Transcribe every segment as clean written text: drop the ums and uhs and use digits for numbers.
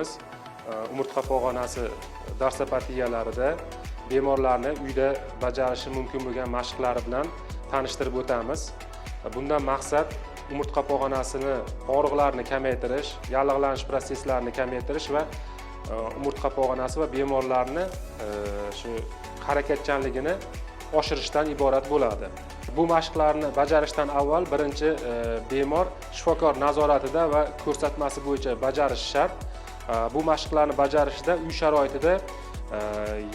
mashqimiz umurtqa pog'onasi dorsopatiyalarida bemorlarni uyda bajarishi mumkin bo'lgan mashqlari bilan tanishtirib o'tamiz. Bundan maqsad umurtqa pog'onasini og'riqlarini kamaytirish, yallig'lanish prosesslarini kamaytirish va umurtqa pog'onasi va bemorlarni shu harakatchanligini oshirishdan iborat bo'ladi. Bu mashqlarni bajarishdan avval birinchi bemor shifokor nazoratida va ko'rsatmasi bo'yicha bajarishi shart. Bu mashqlarni bajarishda uy sharoitida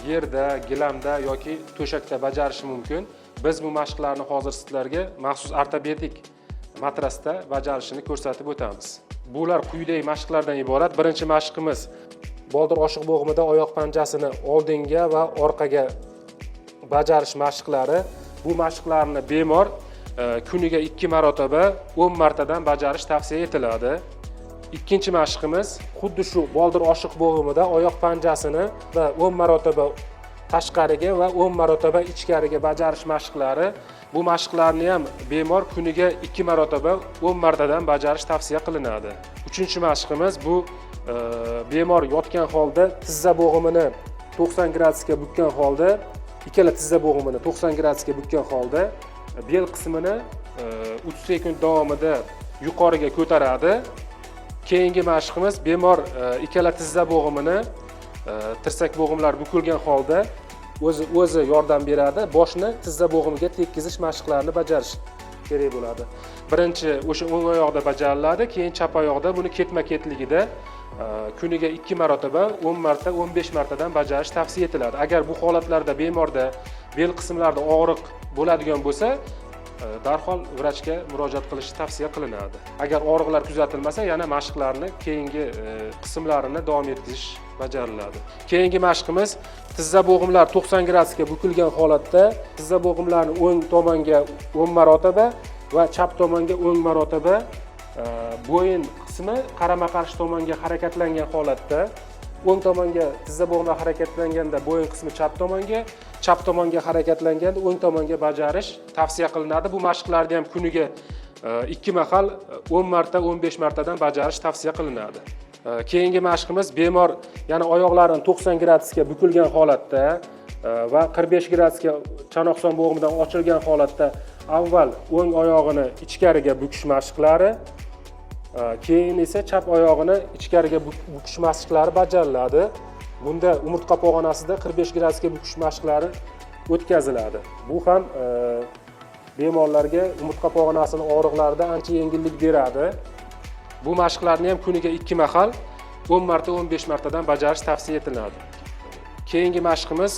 yerda, gilamda yoki to'shakda bajarishi mumkin. Biz bu mashqlarni hozir sizlarga maxsus ortopedik matrasda bajarishini ko'rsatib o'tamiz. Bular quyidagi mashqlardan iborat. Birinchi mashqimiz boldir oshiq bo'g'imida oyoq panjasini oldinga va orqaga bajarish mashqlari. Bu mashqlarni bemor kuniga 2 marotaba 10 martadan bajarish tavsiya etiladi. Ikkinchi mashqimiz xuddi shu boldir oshiq bo'g'imida oyoq panjasini va 10 marotaba tashqariga va 10 marotaba ichkariga bajarish mashqlari. Bu mashqlarni ham bemor kuniga 2 marotaba 10 martadan bajarish tavsiya qilinadi. Uchinchi mashqimiz bu bemor yotgan holda tizza bo'g'imini 90 gradusga bukkan holda, ikkala tizza bo'g'imini 90 gradusga bukkan holda bel qismini 3 sekund davomida yuqoriga ko'taradi. Keyingi mashqimiz bemor ikkala tizza bo'g'imini tirsak bo'g'imlar bukilgan holda o'zi yordam beradi. Boshni tizza bo'g'imiga tekkizish mashqlarini bajarish kerak bo'ladi. Birinchi o'sha o'ng oyoqda bajariladi, keyin chap oyoqda buni ketma-ketligida kuniga 2 marotaba 10 marta 15 martadan bajarish tavsiya etiladi. Agar bu holatlarda bemorda bel qismlarida og'riq bo'ladigan bo'lsa, darhol vrachga murojaat qilish tavsiya qilinadi. Agar og'riqlar kuzatilmasa, yana mashqlarni keyingi qismlarini davom ettirish bajariladi. Keyingi mashqimiz tizza bo'g'imlar 90 gradusga bukilgan holatda tizza bo'g'imlarni o'ng tomonga 10 marotaba va chap tomonga 10 marotaba bo'yin qismi qarama-qarshi tomonga harakatlangan holatda o'ng tomonga tizza bo'g'imlar harakatlanganda bo'yin qismi chap tomonga harakatlanganda o'ng tomonga bajarish tavsiya qilinadi. Bu mashqlarni ham kuniga 2 mahal 10 marta 15 martadan bajarish tavsiya qilinadi. Keyingi mashqimiz bemor yana oyoqlarini 90 gradusga bukilgan holatda va 45 gradusga chanoqson bo'g'imidan ochilgan holatda avval o'ng oyog'ini ichkariga bukish mashqlari, keyin esa chap oyog'ini ichkariga bukish mashqlari bajariladi. Bunda umurtqa pog'onasida 45 gradusga bukish mashqlari o'tkaziladi. Bu ham bemorlarga umurtqa pog'onasining og'riqlarida ancha yengillik beradi. Bu mashqlarni ham kuniga 2 mahal 10 marta 15 martadan bajarish tavsiya etiladi. Keyingi mashqimiz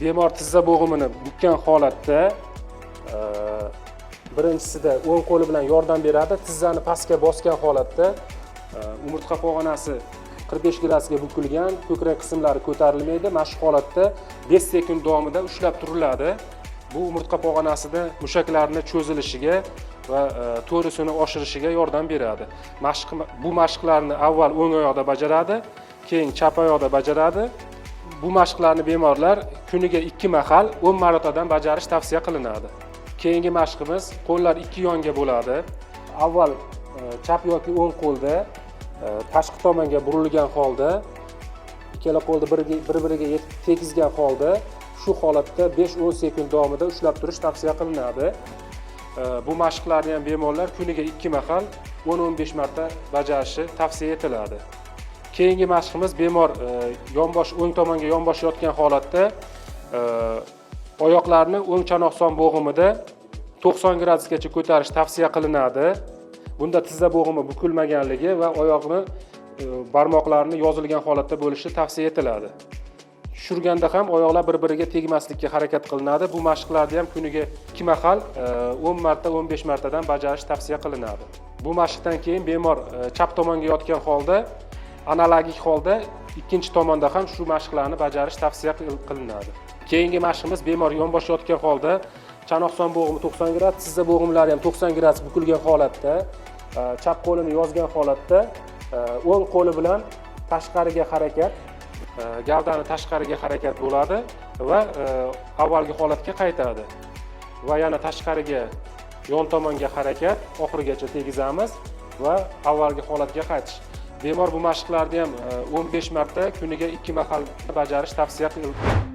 bemor tizza bo'g'imini bukkan holatda birinchisida o'ng qo'li bilan yordam beradi. Tizzani pastga bosgan holatda umurtqa pog'onasi 45 gradusga bukilgan, ko'krak qismlari ko'tarilmaydi. Mana shu holatda 5 sekund davomida ushlab turiladi. Bu umurtqa pog'onasida mushaklarning cho'zilishiga va to'risini oshirishiga yordam beradi. Bu mashqlarni avval o'ng oyoqda bajaradi, keyin chap oyoqda bajaradi. Bu mashqlarni bemorlar kuniga 2 mahal 10 marotadan bajarish tavsiya qilinadi. Keyingi mashqimiz qo'llar ikki yonga bo'ladi. Avval chap yoki o'ng qo'lda tashqi tomonga burilgan holda, ikkala qo'lni bir-biriga tegizgan holda shu holatda 5-10 sekund davomida ushlab turish tavsiya qilinadi. Bu mashqlarni ham bemorlar kuniga 2 mahal 10-15 marta bajarishi tavsiya etiladi. Keyingi mashqimiz bemor yonbosh o'ng tomonga yonbosh yotgan holatda oyoqlarni o'ng chanoqson bo'g'imida 90 gradusgacha ko'tarish tavsiya qilinadi. Bunda tizza bo'g'imi bukilmaganligi va oyoqni barmoqlarini yozilgan holatda bo'lishi tavsiya etiladi. Tushirganda ham oyoqlar bir-biriga tegmaslikka harakat qilinadi. Bu mashqlarni ham kuniga 2 mahal 10 marta 15 martadan bajarish tavsiya qilinadi. Bu mashqdan keyin bemor chap tomonga yotgan holda, analogik holda ikkinchi tomonda ham shu mashqlarni bajarish tavsiya qilinadi. Keyingi mashqimiz bemor yonbosh yotgan holda chanoqson bo'g'imi 90 gradus, tizza bo'g'imlari ham 90 gradus bukilgan holatda, chap qo'lini yozgan holatda o'ng qo'li bilan tashqariga harakat, gavdani tashqariga harakat bo'ladi va avvalgi holatga qaytadi. Va yana tashqariga yon tomonga harakat, oxirigacha tegizamiz va avvalgi holatga qaytish. Bemor bu mashqlarni ham 15 marta kuniga 2 mahal bajarish tavsiya qilinadi.